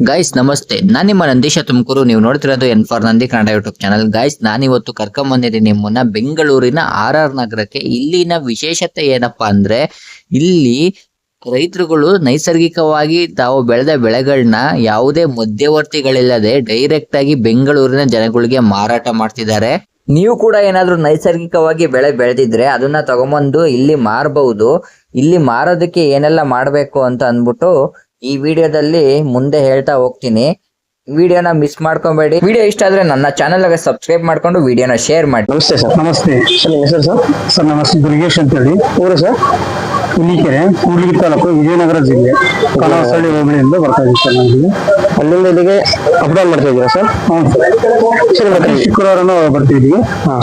Guys ನಮಸ್ತೆ, ನಾನು ನಿಮ್ಮ ನಂದೀಶ ತುಮಕೂರು. ನೀವು ನೋಡ್ತಿರೋದು ಎನ್4 Nandi Kannada YouTube channel. Guys ನಾನಿವತ್ತು ಕರ್ಕೊಂಬಂದಿದ್ದೀನಿ ನಿಮ್ಮನ್ನ ಬೆಂಗಳೂರಿನ RR ನಗರಕ್ಕೆ. ಇಲ್ಲಿನ ವಿಶೇಷತೆ ಏನಪ್ಪಾ ಅಂದ್ರೆ, ಇಲ್ಲಿ ರೈತರುಗಳು ನೈಸರ್ಗಿಕವಾಗಿ ತಾವು ಬೆಳೆದ ಬೆಳೆಗಳನ್ನ ಯಾವುದೇ ಮಧ್ಯವರ್ತಿಗಳಿಲ್ಲದೆ ಡೈರೆಕ್ಟ್ ಆಗಿ ಬೆಂಗಳೂರಿನ ಜನಗಳಿಗೆ ಮಾರಾಟ ಮಾಡ್ತಿದ್ದಾರೆ. ನೀವು ಕೂಡ ಏನಾದ್ರೂ ನೈಸರ್ಗಿಕವಾಗಿ ಬೆಳೆ ಬೆಳೆದಿದ್ರೆ ಅದನ್ನ ತಗೊಂಬಂದು ಇಲ್ಲಿ ಮಾರಬಹುದು. ಇಲ್ಲಿ ಮಾರೋದಕ್ಕೆ ಏನೆಲ್ಲ ಮಾಡಬೇಕು ಅಂತ ಅಂದ್ಬಿಟ್ಟು ಈ ವಿಡಿಯೋದಲ್ಲಿ ಮುಂದೆ ಹೇಳ್ತಾ ಹೋಗ್ತೀನಿ. ವಿಡಿಯೋನ ಮಿಸ್ ಮಾಡ್ಕೊಬೇಡಿ. ವಿಡಿಯೋ ಇಷ್ಟ ಆದ್ರೆ ನನ್ನ ಚಾನೆಲ್ ಗೆ ಸಬ್ಸ್ಕ್ರೈಬ್ ಮಾಡ್ಕೊಂಡು ವಿಡಿಯೋನ ಶೇರ್ ಮಾಡಿ. ನಮಸ್ತೆ ಸರ್. ನಮಸ್ತೆ ಸರ್ ನಿಮ್ಮ ಹೆಸರು ಸರ್? ಸರ್, ನಮಸ್ತೆ. ದುರ್ಗೇಶ್ ಅಂತ ಹೇಳಿ. ಊರು ಸರ್? ಹುಲಿಕೆರೆ, ಕೂಡ್ಲಿಗಿ ತಾಲೂಕು, ವಿಜಯನಗರ ಜಿಲ್ಲೆ, ಕಲಾಸಳ್ಳಿ ಹೋಬಳಿಯಿಂದ ಬರ್ತಾ ಇದ್ದೀವಿ ಸರ್. ನಮಗೆ ಅಲ್ಲಿಂದ ಇಲ್ಲಿಗೆ ಅಪ್ ಡೌನ್ ಮಾಡ್ತಾ ಇದ್ದೀರಾ ಸರ್? ಸರ್, ಪ್ರತಿ ಶುಕ್ರವಾರನೂ ಬರ್ತಿದ್ವಿ.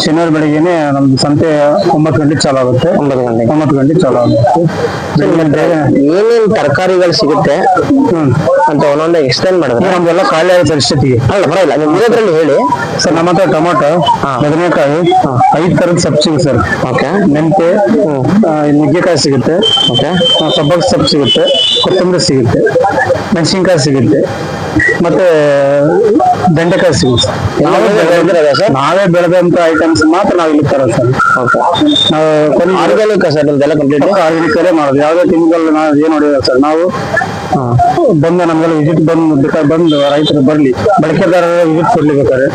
ಶನಿವಾರ ಬೆಳಿಗ್ಗೆನೆ ನಮ್ದು ಸಂತೆ 9 ಗಂಟೆಗೆ ಚಾಲು ಆಗುತ್ತೆ. 9 ಗಂಟೆಗೆ ಚಾಲು ಆಗುತ್ತೆ. ಏನೇನು ತರಕಾರಿಗಳು ಸಿಗುತ್ತೆ ಅಂತ ಒಂದೊಂದೇ ಎಕ್ಸ್ಪ್ಲೇನ್ ಮಾಡಿದ್ರೆ ನಮ್ದೆಲ್ಲ ಖಾಲಿ ಆದ ಪರಿಸ್ಥಿತಿಗೆ. ಅಲ್ಲ ಪರವಾಗಿಲ್ಲ, ನೀವು ಇರೋದ್ರಲ್ಲಿ ಹೇಳಿ ಸರ್. ನಮ್ಮ ಹತ್ರ ಟೊಮೊಟೊ, ಬದನೆಕಾಯಿ, 5 ತರದ ಸೊಪ್ಪು ಸಿಗುತ್ತೆ ಸರ್. ಓಕೆ. ಮೆಂತೆ, ನುಗ್ಗೆಕಾಯಿ ಸಿಗುತ್ತೆ. ಓಕೆ. ಸಬ್ಬಕ್ ಸೊಪ್ಪು ಸಿಗುತ್ತೆ, ಕೊತ್ತಂಬರಿ ಸಿಗುತ್ತೆ, ಮೆಣಸಿನ್ಕಾಯಿ ಸಿಗುತ್ತೆ, ಮತ್ತೆ ಬೆಂಡೆಕಾಯಿ ಸಿಗುತ್ತೆ. ನಾವೇ ಬೆಳೆದಂತ ಐಟಮ್ಸ್ ಮಾತ್ರ ನಾವು ಇಲ್ಲಿ ತರೋದು ಸರ್. ನಾವು ಆರ್ಗ್ಯಾನಿಕ್ ಸರ್ ನಿಮ್ದೆಲ್ಲ ಕಂಪ್ಲೀಟ್ ಆರ್ಗ್ಯಾನಿಕ್ ಮಾಡೋದು. ಯಾವುದೇ ಕೆಮಿಕಲ್ ನಾವು ಏನು ಹೊಡೆಯೋದು ಸರ್. ನಾವು ಬಂದು ನಮ್ಗೆಲ್ಲ ವಿಸಿಟ್ ಬಂದು ರೈತರು ಬರ್ಲಿ, ಬಳಕೆದಾರರ ವಿಸಿಟ್ ಕೊಡ್ಲಿ ಬೇಕಾದ್ರೆ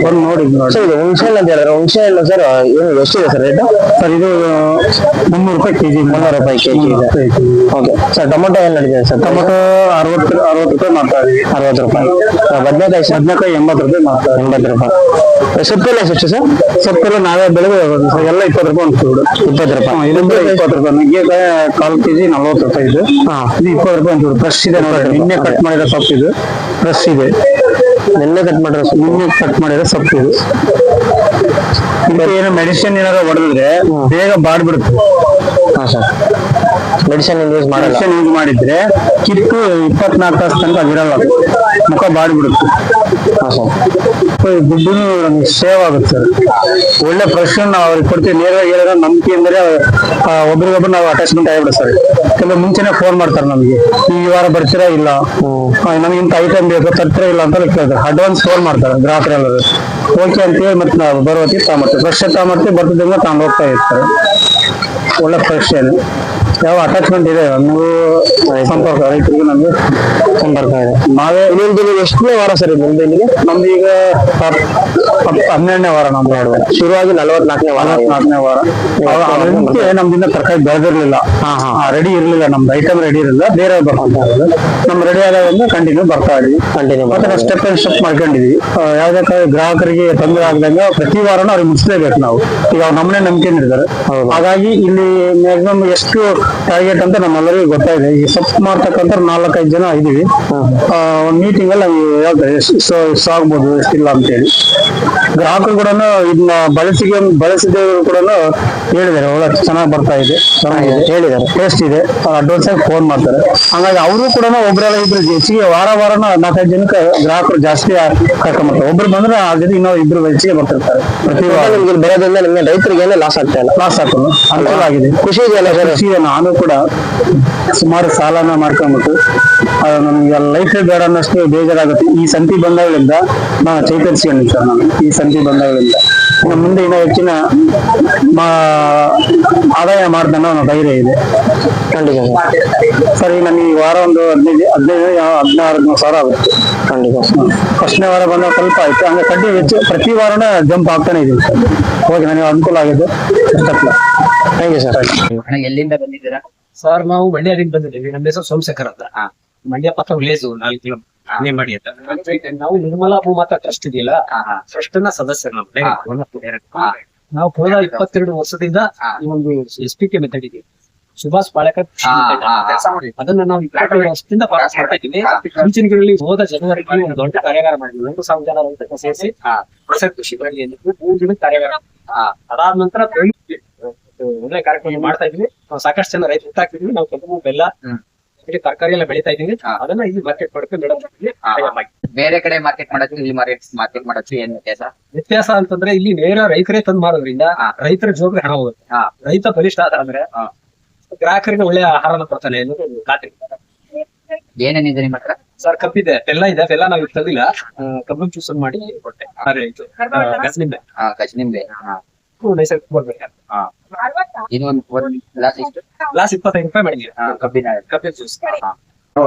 ಬಂದು ನೋಡಿ. ಸರ್ ಇದು ಹುಣಸೆ ಹಣ್ಣು ಅಂತ ಹೇಳಿದ್ರೆ, ಹುಣಸೆ ಹಣ್ಣು ಸರ್ ಏನು ಎಷ್ಟಿದೆ ಸರ್ ರೇಟ್? ಸರ್ ಇದು 300 ರೂಪಾಯಿ ಕೆಜಿ. 300 ರೂಪಾಯಿ ಕೆಜಿ ಇದೆ. Okay sir. ಟೊಮೊಟೊ ಏನು ನಡೀತಿದೆ ಸರ್? ಟೊಮೊಟೊ 60 ರೂಪಾಯಿ ಮಾಡ್ತಾ ಇದೀವಿ. 60 ರೂಪಾಯಿ. ಬದನೆಕಾಯಿ 80 ರೂಪಾಯಿ ಮಾಡ್ತಾ 80 ರೂಪಾಯಿ. ಸೊಪ್ಪೆಲ್ಲ ಎಷ್ಟು ಸರ್? ಸೊಪ್ಪೆಲ್ಲ ನಾವೇ ಬೆಳೆದು ಎಲ್ಲ 20 ರೂಪಾಯಿ ಒಂದು ಚೂಡು. 20 ರೂಪಾಯಿ. ಇದೊಂದು 20 ರೂಪಾಯಿ. ನುಗ್ಗೆಕಾಯಿ 1/4 ಕೆಜಿ 40 ರೂಪಾಯಿ ಇದು. ಇದು 20 ರೂಪಾಯಿ ಒಂದು ಫ್ರೆಶ್ ಇದೆ ನೋಡಿ. ನಿನ್ನೆ ಕಟ್ ಮಾಡಿರೋ ಸೊಪ್ಪು ಇದು, ಫ್ರೆಶ್ ಇದೆ. ನಿನ್ನೆ ಕಟ್ ಮಾಡಿರೋ ಸೊಪ್ಪು ಇದು. ಏನು ಮೆಡಿಸಿನ್ ಏನಾದ್ರು ಹೊಡೆದ್ರೆ ಬೇಗ ಬಾಡ್ಬಿಡುತ್ತೆ. ಹಾ ಸರ್. ಮೆಡಿಸಿನ್ ಯೂಸ್ ಮಾಡಿದ್ರೆ ಕಿತ್ತು 24 ತಾಸು ತನಕ ಅದಿರಲ್ಲ, ಮುಖ ಬಾಡ್ಬಿಡುತ್ತೆ. ಹಾ ಸರ್. ದುಡ್ಡು ನಮ್ಗೆ ಸೇವ್ ಆಗುತ್ತೆ ಸರ್. ಒಳ್ಳೆ ಫ್ರೆಶ್ ನಾವು ಅವ್ರಿಗೆ ಕೊಡ್ತೀವಿ. ನೇರವಾಗಿ ಹೇಳಿದ್ರೆ ನಂಬಿಕೆ ಅಂದ್ರೆ ಒಬ್ರಿಗೊಬ್ರು ನಾವು ಅಟ್ಯಾಚ್ಮೆಂಟ್ ಆಗಿಬಿಡುತ್ತೆ ಸರ್. ಕೆಲವು ಮುಂಚೆನೆ ಫೋನ್ ಮಾಡ್ತಾರೆ ನಮ್ಗೆ, ಈ ವಾರ ಬರ್ತೀರಾ ಇಲ್ಲ, ನಮ್ಗೆ ಇಂಥ ಐಟಮ್ ಬೇಕು ತರ್ತೀರಾ ಇಲ್ಲ ಅಂತ ಕೇಳ್ತಾರೆ. ಅಡ್ವಾನ್ಸ್ ಫೋನ್ ಮಾಡ್ತಾರೆ ಗ್ರಾಹಕರೆಲ್ಲರೂ. ಓಕೆ ಅಂತೇಳಿ ಮತ್ತೆ ನಾವು ಬರೋತಿ ತಗೊಂಬರ್ತೀವಿ. ಫ್ರೆಶ್ ತಗೊಂಬರ್ತೀವಿ, ಬರ್ತಿದ್ದಂಗೆ ತಗೊಂಡು ಹೋಗ್ತಾ ಇರ್ತಾರೆ. ಒಳ್ಳೆ ಫ್ರೆಶ್ ಏನು ಯಾವ ಅಟ್ಯಾಚ್ಮೆಂಟ್ ಇದೆ, ನಮಗೂ ಸಂಪರ್ಕ, ರೈತರಿಗೆ ನಮ್ಗೆ ಸಂಪರ್ಕ ಇದೆ. ನಾವೇ ಎಷ್ಟನೇ ವಾರ ಸರ್ ನಿಮ್ದು ಇಲ್ಲಿಗೆ? ನಮ್ದು ಈಗ 12ನೇ ವಾರ. ನಮ್ದು ಶುರುವಾಗಿ 44ನೇ ವಾರ. ಅದಕ್ಕೆ ನಮ್ದಿಂದ ತರಕಾರಿ ಬೆಳೆದಿರ್ಲಿಲ್ಲ, ರೆಡಿ ಇರ್ಲಿಲ್ಲ. ನಮ್ದು ಐಟಮ್ ರೆಡಿ ಇರಲಿಲ್ಲ, ಬೇರೆ ಬರ್ತಾ ಇರೋದು. ನಮ್ ರೆಡಿ ಆದಾಗ ಕಂಟಿನ್ಯೂ ಬರ್ತಾ ಇದೀವಿ. ಮತ್ತೆ ನಾವು ಸ್ಟೆಪ್ ಬೈ ಸ್ಟೆಪ್ ಮಾಡ್ಕೊಂಡಿದೀವಿ. ಯಾವ್ದೇ ಗ್ರಾಹಕರಿಗೆ ತೊಂದರೆ ಆಗದಂಗ ಪ್ರತಿ ವಾರನೂ ಅವ್ರಿಗೆ ಮುಗಿಸ್ಲೇಬೇಕು ನಾವು. ಈಗ ಅವ್ರು ನಮ್ಮನೆ ನಂಬಿಕೆ ಇರ್ತಾರೆ. ಹಾಗಾಗಿ ಇಲ್ಲಿ ಮ್ಯಾಕ್ಸಿಮಮ್ ಎಷ್ಟು ಟಾರ್ಗೆಟ್ ಅಂತ ನಮ್ಮೆಲ್ಲರಿಗೂ ಗೊತ್ತಾಗಿದೆ. ಈ ಸೊಪ್ಪು ಮಾಡ್ತಕ್ಕಂಥ 4-5 ಜನ ಇದೀವಿ. ಒಂದು ಮೀಟಿಂಗ್ ಅಲ್ಲಿ ಹೇಳ್ತಾರೆ ಎಷ್ಟು ಆಗ್ಬೋದು, ಎಷ್ಟಿಲ್ಲ ಅಂತೇಳಿ. ಗ್ರಾಹಕರು ಕೂಡ ಇದನ್ನ ಬಳಸಿದವರು ಕೂಡ ಹೇಳಿದ್ದಾರೆ, ಒಳ್ಳೆ ಚೆನ್ನಾಗಿ ಬರ್ತಾ ಇದೆ, ಹೇಳಿದ್ದಾರೆ, ಟೇಸ್ಟ್ ಇದೆ, ಅಡ್ವಾನ್ಸ್ ಆಗಿ ಫೋನ್ ಮಾಡ್ತಾರೆ. ಹಂಗಾಗಿ ಅವರು ಕೂಡ ಒಬ್ಬರೆಲ್ಲ ಇಬ್ರು ಹೆಚ್ಚಿಗೆ ವಾರ 4-5 ಜನಕ್ಕೆ ಗ್ರಾಹಕರು ಜಾಸ್ತಿ ಕರ್ಕೊಂಡ್ಬರ್ತಾರೆ. ಒಬ್ರು ಬಂದ್ರೆ ಆ ಜೊತೆ ಇನ್ನೂ 2 ಹೆಚ್ಚಿಗೆ ಬರ್ತಿರ್ತಾರೆ. ಪ್ರತಿ ವಾರ ಬರೋದ್ರಿಂದ ನಿಮ್ಗೆ ರೈತರಿಗೆ ಲಾಸ್ ಆಗ್ತಾ ಇಲ್ಲ? ಲಾಸ್ ಹಾಕೋದು ಅನುಕೂಲ ಆಗಿದೆ. ಖುಷಿ ಇದೆಯಲ್ಲ? ನಾನು ಕೂಡ ಸುಮಾರು ಸಾಲನ ಮಾಡ್ಕೊಂಡ್ಬಿಟ್ಟು ನಮ್ಗೆ ಲೈಫ್ ಬೇಡ ಅನ್ನಷ್ಟು ಬೇಜಾರಾಗುತ್ತೆ. ಈ ಸಂತಿ ಬಂದಾಗಲಿಂದ ನಾನು ಚೈತನ್ಸ್ಕೊಂಡಿದ್ದೆ ಸರ್. ನಾನು ಈ ಸಂತಿ ಬಂದಾಗಲಿಂದ ಮುಂದೆ ಇನ್ನೂ ಹೆಚ್ಚಿನ ಆದಾಯ ಮಾಡ್ತಾನೆ ಅನ್ನೋ ಧೈರ್ಯ ಇದೆ. ಖಂಡಿತ ಸರ್. ಈಗ ನನಗೆ ಈ ವಾರ ಒಂದು 15-16 ಸಾವಿರ ಆಗುತ್ತೆ. ಖಂಡಿತ. ಫಸ್ಟ್ನೇ ವಾರ ಬಂದಾಗ ಸ್ವಲ್ಪ ಆಯ್ತು. ಹಂಗೆ ಕಡ್ಡಿ ಹೆಚ್ಚು ಪ್ರತಿ ವಾರನ ಜಂಪ್ ಆಗ್ತಾನೆ ಇದೀವಿ ಸರ್. ಹೋಗಿ ನನಗೆ ಅನುಕೂಲ ಆಗಿದೆ. Thank you sir. ಎಲ್ಲಿಂದ ಬಂದಿದ್ದೀರಾ ಸರ್? ನಾವು ಮಂಡ್ಯದಿಂದ ಬಂದಿದ್ದೀವಿ. ನಮ್ಮ ಹೆಸರು ಸೋಮಶೇಖರ್ ಅಂತ. ಮಂಡ್ಯ ಪಕ್ಕ ವಿಲೇಜ್ 4 ಕಿಲೋಮೀಟರ್ ಮಾಡಿ ಅಂತ. ನಾವು ನಿರ್ಮಲಾ ಭೂಮಾತಾ ಟ್ರಸ್ಟ್ ಇದೆಯಲ್ಲ, ಟ್ರಸ್ಟ್ ನ ಸದಸ್ಯರು ನಾವು ಕಳೆದ 22 ವರ್ಷದಿಂದ ಈ ಒಂದು SPK ಮೆಥಡ್ ಇದೆ, ಸುಭಾಷ್ ಪಾಳೇಕರ್ ಅದನ್ನ ನಾವು 22 ವರ್ಷದಿಂದ ಮಾಡ್ತಾ ಇದ್ದೀವಿ. ಮುಂಚಿನಗಳಲ್ಲಿ ಹೋದ ಜನವರಿಗೆ ಒಂದು ದೊಡ್ಡ ಕಾರ್ಯಾಗಾರ ಮಾಡಿದ್ವಿ. 1,000 ಜನ ರೈತರನ್ನ ಸೇರಿಸಿ ಕೃಷಿ ಬರಲಿ 3 ದಿನದ ಕಾರ್ಯಾಗಾರ. ಅದಾದ ನಂತರ ಒಳ್ಳೆ ಕಾರ್ಯಕ್ರಮ ಮಾಡ್ತಾ ಇದ್ವಿ. ನಾವು ಸಾಕಷ್ಟು ಜನ ರೈತರು ಗೊತ್ತಾಗ್ತಿದ್ವಿ. ನಾವು ಕಬ್ಬು, ಬೆಲ್ಲ, ತರಕಾರಿ ಎಲ್ಲ ಬೆಳಿತಾ ಇದೀವಿ. ಅದನ್ನ ಇಲ್ಲಿ ಮಾರ್ಕೆಟ್ ಮಾಡೋಕೆ ಬೇರೆ ಕಡೆ ಮಾರ್ಕೆಟ್ ಮಾಡೋದು ಇಲ್ಲಿ ಮಾರ್ಕೆಟ್ ಮಾಡೋದು ಏನ್ ವ್ಯತ್ಯಾಸ ಅಂತಂದ್ರೆ, ಇಲ್ಲಿ ನೇರ ರೈತರೇ ತಂದು ಮಾಡೋದ್ರಿಂದ ರೈತರ ಜೋಬ್ಗೆ ಹಣ ಹೋಗುತ್ತೆ. ರೈತ ಬಲಿಷ್ಠ ಆದ್ರೆ ಗ್ರಾಹಕರಿಗೆ ಒಳ್ಳೆ ಆಹಾರನ ಕೊಡ್ತಾನೆ ಅನ್ನೋದು ಖಾತ್ರಿ. ಏನೇನಿದೆ ನಿಮ್ಮ ಹತ್ರ? ಸರ್ ಕಬ್ಬಿದೆ, ಬೆಲ್ಲ ಇದೆ, ಬೆಲ್ಲ ನಾವು ತೆಗಿಲ್ಲ, ಕಬ್ಬು ಜ್ಯೂಸ್ ಮಾಡಿ ಕೊಟ್ಟೆ. ಗಸನಿಂಬೆ ಕಚನಿಂಬೆ. ನೈಸರ್ಗಿಕ ಬರ್ಬೇಕು. ಇದು ಒಂದು ಗ್ಲಾಸ್ ಎಷ್ಟು? ಗ್ಲಾಸ್ 25 ರೂಪಾಯಿ ಮಾಡಿದ್ವಿ ಕಬ್ಬಿನ ಜ್ಯೂಸ್.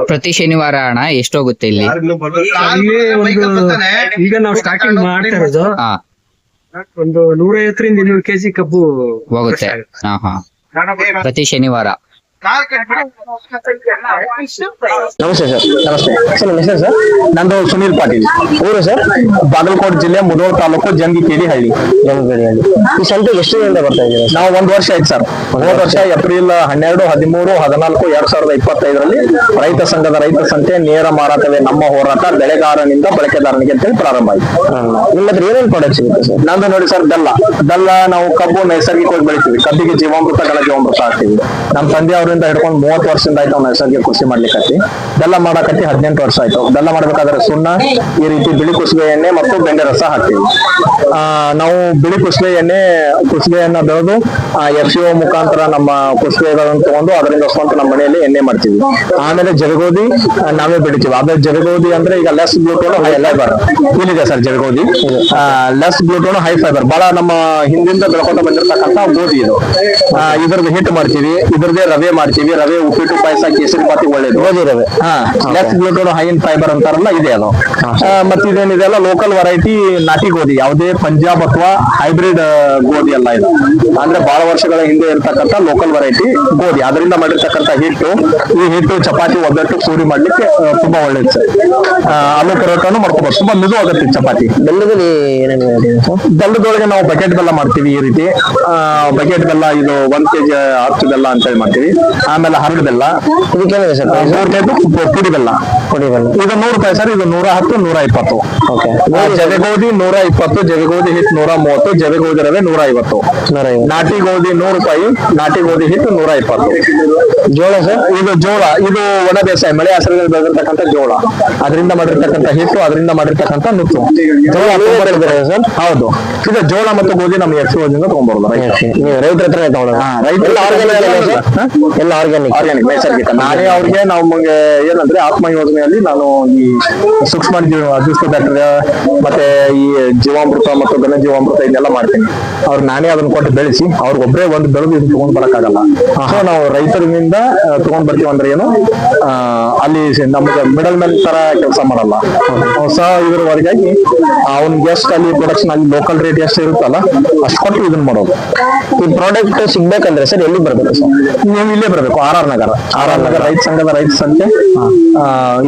ಪ್ರತಿ ಶನಿವಾರ ಅಣ್ಣ ಎಷ್ಟೋಗುತ್ತೆ ಇಲ್ಲಿ? ಈಗ ನಾವು ಸ್ಟಾರ್ಟಿಂಗ್ ಮಾಡ್ತಾ ಇರೋದು ಹಾ ಒಂದು 150ರಿಂದ 200 ಕೆಜಿ ಕಬ್ಬು ಹೋಗುತ್ತೆ. ಹಾ ಹಾ ಪ್ರತಿ ಶನಿವಾರ. ನಮಸ್ತೆ ಸರ್. ನಮಸ್ತೆ ಸರ್, ನಿಮ್ಮ ಹೆಸರು ಸರ್? ನಂದು ಸುನೀಲ್ ಪಾಟೀಲ್. ಊರು ಸರ್? ಬಾಗಲಕೋಟೆ ಜಿಲ್ಲೆ ಮುಧೋಳ ತಾಲೂಕು ಜಂಗಿಕೇರಿ ಹಳ್ಳಿ. ಜಮಖಂಡಿಯಲ್ಲಿ. ಈ ಸಂತೆಗೆ ಎಷ್ಟು ದಿನದಿಂದ ಬರ್ತಾ ಇದ್ದೀರಾ? ನಾವು 1 ವರ್ಷ ಆಯ್ತು ಸರ್. ಹೋದ ವರ್ಷ ಏಪ್ರಿಲ್ 12, 13, 14, 2025ರಲ್ಲಿ ರೈತ ಸಂಘದ ರೈತ ಸಂತೆ ನೇರ ಮಾರಾಟವೇ ನಮ್ಮ ಹೋರಾಟ ಬೆಳೆಗಾರನಿಂದ ಬಳಕೆದಾರನಿಗೆ ಅಂತೇಳಿ ಪ್ರಾರಂಭ ಆಯ್ತು. ನಿಮ್ಮ ಹತ್ರ ಏನೇನು ಪ್ರಾಡಕ್ಟ್ ಸಿಗುತ್ತೆ ಸರ್? ನಂದು ನೋಡಿ ಸರ್, ಬೆಲ್ಲ ನಾವು ಕಬ್ಬು ನೈಸರ್ಗಿಕವಾಗಿ ಬೆಳಿತೀವಿ. ಕಬ್ಬಿಗೆ ಜೀವಾಮೃತ, ಗಳ ಜೀವಾಮೃತ ಹಾಕ್ತೀವಿ. ನಮ್ಮ ತಂದೆ ಅವರಿಂದ ಹಿಡ್ಕೊಂಡು 30 ವರ್ಷದಿಂದ ಆಯ್ತು ನಾವು ನೈಸರ್ಗಿಕ ಕೃಷಿ ಮಾಡ್ಲಿಕ್ಕೆ. ಬೆಲ್ಲ ಮಾಡಕತ್ತಿ 18 ವರ್ಷ ಆಯ್ತು. ಬೆಲ್ಲ ಮಾಡ್ಬೇಕಾದ್ರೆ ಸುಣ್ಣ, ಈ ರೀತಿ ಬಿಳಿ ಕುಸುಬೆ ಎಣ್ಣೆ ಮತ್ತು ಬೆಂಡೆ ರಸ ಹಾಕ್ತೀವಿ. ನಾವು ಬಿಳಿ ಕುಸುಬೆ ಕುಸುಬೆಯನ್ನ ಬೆಳೆದು FCO ಮುಖಾಂತರ ನಮ್ಮ ಕುಸುಬೆಗಳನ್ನು ತಗೊಂಡು ಅದರಿಂದ ಸ್ವಂತ ನಮ್ಮ ಮನೆಯಲ್ಲಿ ಎಣ್ಣೆ ಮಾಡ್ತೀವಿ. ಆಮೇಲೆ ಜರಗೋದಿ ನಾವೇ ಬೆಳಿತೀವಿ. ಅದೇ ಜರಗೋದಿ ಅಂದ್ರೆ ಈಗ ಲೆಸ್ ಗ್ಲೂಟೋನ್ ಹೈ ಫೈಬರ್ ಇಲ್ಲಿದೆ ಸರ್. ಜರಗೋದಿ ಲೆಸ್ ಗ್ಲೂಟೋನ್ ಹೈ ಫೈಬರ್ ಬಹಳ ನಮ್ಮ ಹಿಂದಿಂದ ಬೆಳ್ಕೊಂಡು ಬಂದಿರತಕ್ಕಂತ ಗೋಧಿ ಇದು. ಇದ್ರದ್ದು ಹಿಟ್ ಮಾಡ್ತೀವಿ, ಇದ್ರದ್ದೇ ರವೆ ಮಾಡ್ತೀವಿ. ರವೆ ಉಪ್ಪಿಟ್ಟು, ಪಾಯಸ, ಕೇಸರಿ ಬಾತಿ ಒಳ್ಳೇದು. ಗೋಧಿ ರವೆ. ಲೆಸ್ ಗ್ಲೂಟೋನ್ ಹೈ ಇನ್ ಫೈಬರ್ ಅಂತಾರಲ್ಲ, ಇದೆ ಅದು. ಮತ್ತೆ ಇದೇನಿದೆ ಅಲ್ಲ, ಲೋಕಲ್ ವೆರೈಟಿ ನಾಟಿ ಗೋಧಿ, ಯಾವುದೇ ಪಂಜಾಬ್ ಅಥವಾ ಹೈಬ್ರಿಡ್ ಗೋಧಿ ಅಲ್ಲ ಇದು. ಅಂದ್ರೆ ಬಹಳ ವರ್ಷಗಳ ಹಿಂದೆ ಇರತಕ್ಕಂತ ಲೋಕಲ್ ವೆರೈಟಿ ಗೋಧಿ, ಅದರಿಂದ ಮಾಡಿರ್ತಕ್ಕಂಥ ಹಿಟ್ಟು. ಈ ಹಿಟ್ಟು ಚಪಾತಿ, ಒಬ್ಬಟ್ಟು, ಪೂರಿ ಮಾಡ್ಲಿಕ್ಕೆ ತುಂಬಾ ಒಳ್ಳೇದು ಸರ್. ಆಲೂ ಪರೋಟಾನು ಮಾಡ್ಕೋಬಹುದು, ತುಂಬಾ ಮಿದು ಆಗುತ್ತೆ ಚಪಾತಿ. ಬೆಲ್ಲದಲ್ಲಿ ಏನೇನು ಇದೆ ಸರ್? ಬೆಲ್ಲದೊಳಗೆ ನಾವು ಬಕೆಟ್ ಬೆಲ್ಲ ಮಾಡ್ತೀವಿ. ಈ ರೀತಿ ಬಕೆಟ್ ಬೆಲ್ಲ, ಇದು 1 kg ಅಚ್ಚು ಬೆಲ್ಲ ಅಂತ ಹೇಳಿ ಮಾಡ್ತೀವಿ. ಆಮೇಲೆ ಹರಳು ಬೆಲ್ಲ, ಇದಕ್ಕೇನಿದೆ ಸರ್? 3 ಟೈಪ್ ಪುಡಿ ಬೆಲ್ಲ. ಪುಡಿ ಬೆಲ್ಲ ಇದು 100 ರೂಪಾಯಿ ಸರ್. ಇದು 110, 120. ಓಕೆ. ಜವೆಗೋಧಿ 120, ಜವೆಗೋಧಿ ಹಿಟ್ಟು 130, ಜವೆಗೋಧಿ ರವೆ 150. ನಾಟಿ ಗೋಧಿ 100 ರೂಪಾಯಿ, ನಾಟಿ ಗೋಧಿ ಹಿಟ್ಟು 120. ಜೋಳ ಸರ್? ಇದು ಜೋಳ, ಇದು ಒಣ ಬೇಸಾಯ, ಮಳೆ ಆಶ್ರಯದಲ್ಲಿ ಬೆಳೆದಿರ್ತಕ್ಕಂಥ ಜೋಳ, ಅದರಿಂದ ಮಾಡಿರ್ತಕ್ಕಂಥ ಹಿಟ್ಟು, ಅದರಿಂದ ಮಾಡಿರ್ತಕ್ಕಂಥ ನುಚ್ಚು. ಜೋಳ ನೀವೇ ಬೆಳೆದಿರಾ ಸರ್? ಹೌದು. ಇದು ಜೋಳ ಮತ್ತು ಗೋಧಿ ನಮ್ಮ FCOದಿಂದ ತಗೊಂಡ್ಬರೋದು. ನೀವು ರೈತರ ಹತ್ರನೇ ತಗೊಳ್ಳೋದು? ಎಲ್ಲ ಆರ್ಗ್ಯಾನಿಕ್ ನೈಸರ್ಗಿಕ. ನಾನೇ ಅವ್ರಿಗೆ ನಮಗೆ ಏನಂದ್ರೆ ಆತ್ಮ ಯೋಜನೆಯಲ್ಲಿ ನಾನು ಈ ಸೂಕ್ಷ್ಮ ಅದೃಷ್ಟ ಬ್ಯಾಕ್ಟೀರಿಯಾ ಮತ್ತೆ ಈ ಜೀವಾಮೃತ ಮತ್ತು ಘನ ಜೀವಾಮೃತ ಇದೆಲ್ಲ ಮಾಡ್ತೀನಿ. ಅವ್ರು ನಾನೇ ಅದನ್ನ ಕೊಟ್ಟು ಬೆಳೆಸಿ, ಅವ್ರಿಗೊಬ್ಬರೇ ಒಂದು ಬೆಳೆದು ಇದನ್ನ ತಗೊಂಡ್ ಬರಕ್ಕಾಗಲ್ಲ. ಸೊ ನಾವು ರೈತರಿಂದ ತಗೊಂಡ್ ಬರ್ತೀವಿ ಅಂದ್ರೆ ಏನು, ಅಲ್ಲಿ ನಮ್ಗೆ ಮಿಡಲ್ ಮ್ಯಾನ್ ತರ ಕೆಲಸ ಮಾಡಲ್ಲ. ಹೊಸ ಇದ್ರವರೆಗಾಗಿ ಅವ್ನಿಗೆ ಎಷ್ಟು ಅಲ್ಲಿ ಪ್ರೊಡಕ್ಷನ್ ಅಲ್ಲಿ ಲೋಕಲ್ ರೇಟ್ ಎಷ್ಟು ಇರುತ್ತಲ್ಲ ಅಷ್ಟು ಕೊಟ್ಟು ಇದನ್ನ ಮಾಡೋದು. ಈ ಪ್ರಾಡಕ್ಟ್ ಸಿಗ್ಬೇಕಂದ್ರೆ ಸರ್ ಎಲ್ಲಿ ಬರ್ಬೇಕು ಸರ್? ನೀವು ಇಲ್ಲೇ ಬರಬೇಕು, RR ನಗರ ರೈತ ಸಂಘದ ರೈತ ಸಂತೆ,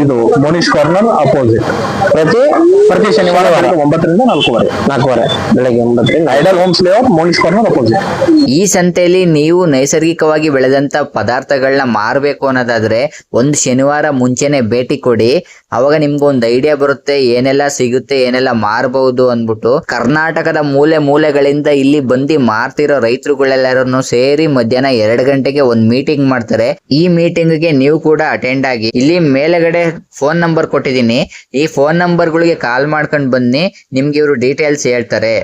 ಇದು ಮೋನಿಶ್ ಕಾರ್ನರ್ ಅಪೋಸಿಟ್. ಪ್ರತಿ ಶನಿವಾರ 9ರಿಂದ 4:15 ಬೆಳಗ್ಗೆ 9ರಿಂದ. Ideal homes layout, Monish corner opposite. ಈ ಸಂತೆಯಲ್ಲಿ ನೀವು ನೈಸರ್ಗಿಕವಾಗಿ ಬೆಳೆದಂತ ಪದಾರ್ಥಗಳನ್ನ ಮಾರಬೇಕು ಅನ್ನೋದಾದ್ರೆ ಒಂದು ಶನಿವಾರ ಮುಂಚೆನೆ ಭೇಟಿ ಕೊಡಿ. ಅವಾಗ ನಿಮ್ಗೊಂದು ಐಡಿಯಾ ಬರುತ್ತೆ ಏನೆಲ್ಲ ಸಿಗುತ್ತೆ, ಏನೆಲ್ಲ ಮಾರಬಹುದು ಅಂದ್ಬಿಟ್ಟು. ಕರ್ನಾಟಕದ ಮೂಲೆ ಮೂಲೆಗಳಿಂದ ಇಲ್ಲಿ ಬಂದು ಮಾರ್ತಿರೋ ರೈತರುಗಳೆಲ್ಲರನ್ನು ಸೇರಿ ಮಧ್ಯಾಹ್ನ 2 ಗಂಟೆಗೆ ಒಂದು ಮೀಟಿಂಗ್ ಮಾಡ್ತಾರೆ. ಈ ಮೀಟಿಂಗ್ ಗೆ ನೀವು ಕೂಡ ಅಟೆಂಡ್ ಆಗಿ. ಇಲ್ಲಿ ಮೇಲೆಗಡೆ ಫೋನ್ ನಂಬರ್ ಕೊಟ್ಟಿದ್ದೀನಿ, ಈ ಫೋನ್ ನಂಬರ್ಗಳಿಗೆ ಕಾಲ್ ಮಾಡ್ಕೊಂಡು ಬನ್ನಿ, ನಿಮ್ಗೆ ಇವರು ಡೀಟೇಲ್ಸ್ ಹೇಳ್ತಾರೆ.